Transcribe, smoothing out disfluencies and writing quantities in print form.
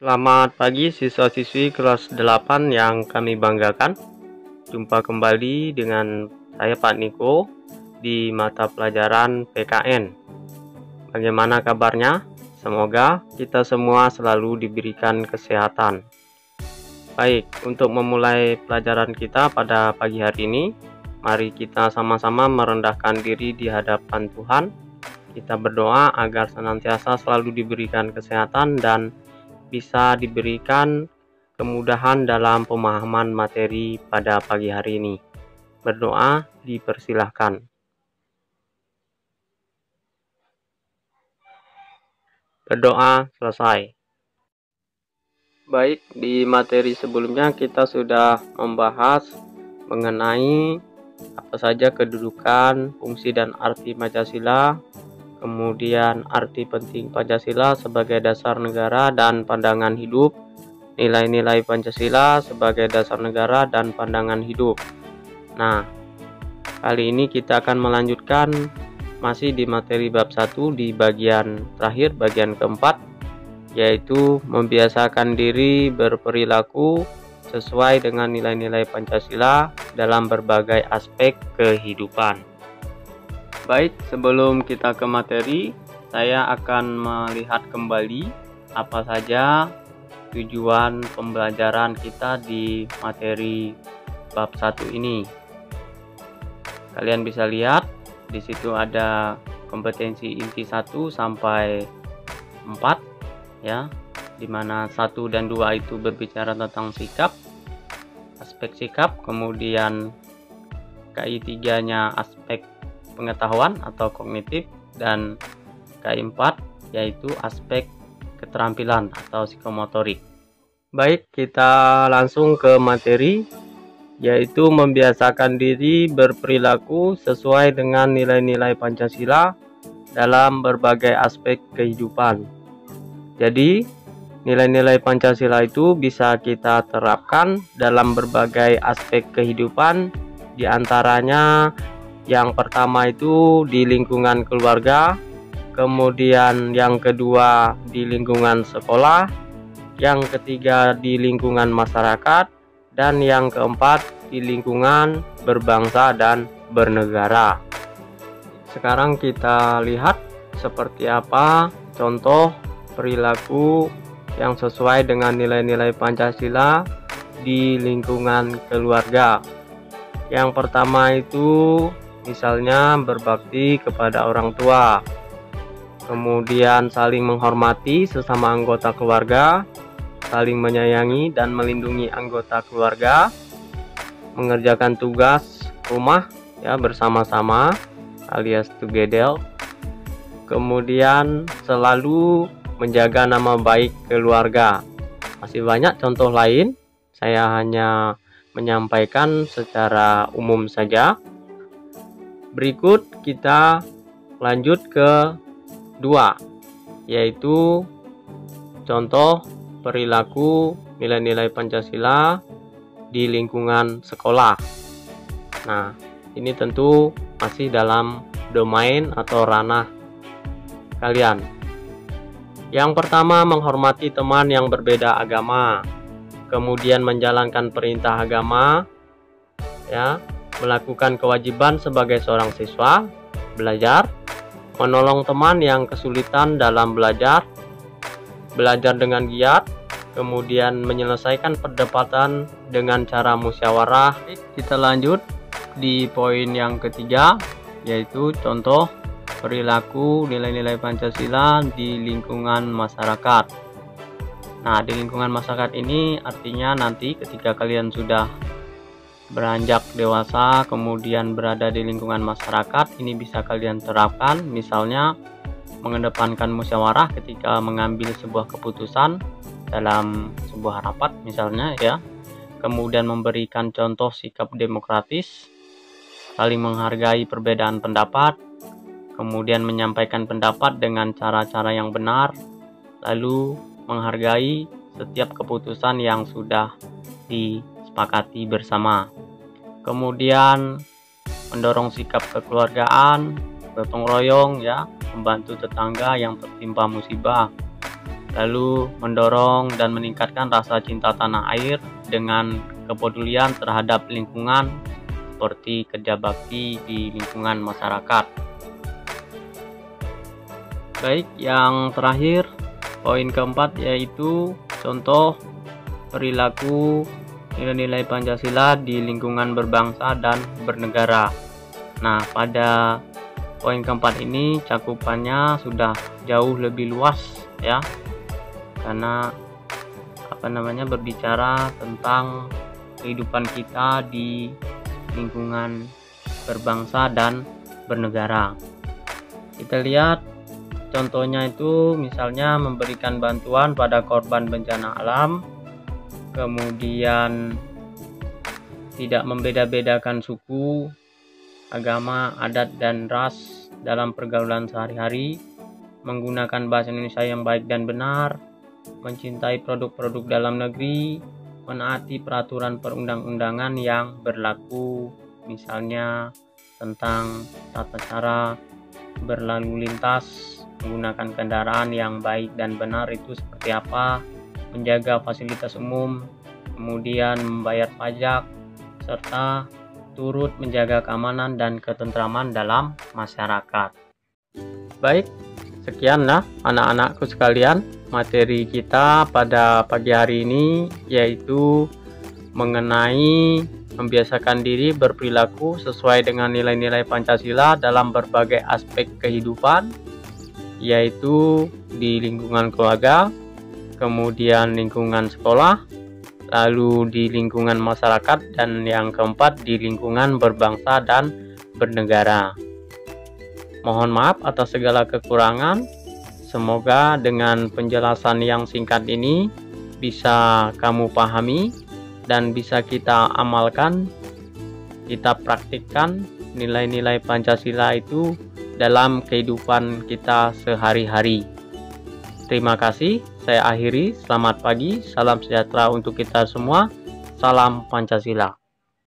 Selamat pagi siswa-siswi kelas 8 yang kami banggakan. Jumpa kembali dengan saya Pak Niko di mata pelajaran PKN. Bagaimana kabarnya? Semoga kita semua selalu diberikan kesehatan. Baik, untuk memulai pelajaran kita pada pagi hari ini, mari kita sama-sama merendahkan diri di hadapan Tuhan. Kita berdoa agar senantiasa selalu diberikan kesehatan dan bisa diberikan kemudahan dalam pemahaman materi pada pagi hari ini. Berdoa dipersilahkan. Berdoa selesai. Baik, di materi sebelumnya kita sudah membahas mengenai apa saja kedudukan, fungsi dan arti Pancasila, kemudian arti penting Pancasila sebagai dasar negara dan pandangan hidup, nilai-nilai Pancasila sebagai dasar negara dan pandangan hidup. Nah, kali ini kita akan melanjutkan masih di materi bab 1 di bagian terakhir, bagian keempat, yaitu membiasakan diri berperilaku sesuai dengan nilai-nilai Pancasila dalam berbagai aspek kehidupan. Baik, sebelum kita ke materi, saya akan melihat kembali apa saja tujuan pembelajaran kita di materi bab 1 ini. Kalian bisa lihat di situ ada kompetensi inti 1 sampai 4 ya, dimana 1 dan 2 itu berbicara tentang sikap, aspek sikap, kemudian KI 3 nya aspek pengetahuan atau kognitif, dan KI 4 yaitu aspek keterampilan atau psikomotorik. Baik, kita langsung ke materi, yaitu membiasakan diri berperilaku sesuai dengan nilai-nilai Pancasila dalam berbagai aspek kehidupan. Jadi, nilai-nilai Pancasila itu bisa kita terapkan dalam berbagai aspek kehidupan, diantaranya yang pertama itu di lingkungan keluarga, kemudian yang kedua di lingkungan sekolah, yang ketiga di lingkungan masyarakat, dan yang keempat di lingkungan berbangsa dan bernegara. Sekarang kita lihat seperti apa contoh perilaku yang sesuai dengan nilai-nilai Pancasila di lingkungan keluarga. Yang pertama itu misalnya berbakti kepada orang tua, kemudian saling menghormati sesama anggota keluarga, saling menyayangi dan melindungi anggota keluarga, mengerjakan tugas rumah ya bersama-sama alias together, kemudian selalu menjaga nama baik keluarga. Masih banyak contoh lain, saya hanya menyampaikan secara umum saja. Berikut kita lanjut ke 2, yaitu contoh perilaku nilai-nilai Pancasila di lingkungan sekolah. Nah, ini tentu masih dalam domain atau ranah kalian. Yang pertama, menghormati teman yang berbeda agama, kemudian menjalankan perintah agama, ya, melakukan kewajiban sebagai seorang siswa, belajar, menolong teman yang kesulitan dalam belajar dengan giat, kemudian menyelesaikan perdebatan dengan cara musyawarah. Kita lanjut di poin yang ketiga, yaitu contoh perilaku nilai-nilai Pancasila di lingkungan masyarakat. Nah, di lingkungan masyarakat ini artinya nanti ketika kalian sudah beranjak dewasa kemudian berada di lingkungan masyarakat, ini bisa kalian terapkan, misalnya mengedepankan musyawarah ketika mengambil sebuah keputusan dalam sebuah rapat misalnya ya, kemudian memberikan contoh sikap demokratis, saling menghargai perbedaan pendapat, kemudian menyampaikan pendapat dengan cara-cara yang benar, lalu menghargai setiap keputusan yang sudah disepakati bersama, kemudian mendorong sikap kekeluargaan, gotong royong ya, membantu tetangga yang tertimpa musibah, lalu mendorong dan meningkatkan rasa cinta tanah air dengan kepedulian terhadap lingkungan seperti kerja bakti di lingkungan masyarakat. Baik, yang terakhir, poin keempat yaitu contoh perilaku nilai-nilai Pancasila di lingkungan berbangsa dan bernegara. Nah, pada poin keempat ini cakupannya sudah jauh lebih luas ya, karena berbicara tentang kehidupan kita di lingkungan berbangsa dan bernegara. Kita lihat contohnya itu misalnya memberikan bantuan pada korban bencana alam, kemudian tidak membeda-bedakan suku, agama, adat, dan ras dalam pergaulan sehari-hari, menggunakan bahasa Indonesia yang baik dan benar, mencintai produk-produk dalam negeri, menaati peraturan perundang-undangan yang berlaku, misalnya tentang tata cara berlalu lintas, menggunakan kendaraan yang baik dan benar itu seperti apa, menjaga fasilitas umum, kemudian membayar pajak, serta turut menjaga keamanan dan ketentraman dalam masyarakat. Baik, sekianlah anak-anakku sekalian, materi kita pada pagi hari ini yaitu mengenai membiasakan diri berperilaku sesuai dengan nilai-nilai Pancasila dalam berbagai aspek kehidupan, yaitu di lingkungan keluarga, kemudian lingkungan sekolah, lalu di lingkungan masyarakat, dan yang keempat di lingkungan berbangsa dan bernegara. Mohon maaf atas segala kekurangan. Semoga dengan penjelasan yang singkat ini bisa kamu pahami dan bisa kita amalkan, kita praktikkan nilai-nilai Pancasila itu dalam kehidupan kita sehari-hari. Terima kasih, saya akhiri. Selamat pagi, salam sejahtera untuk kita semua. Salam Pancasila.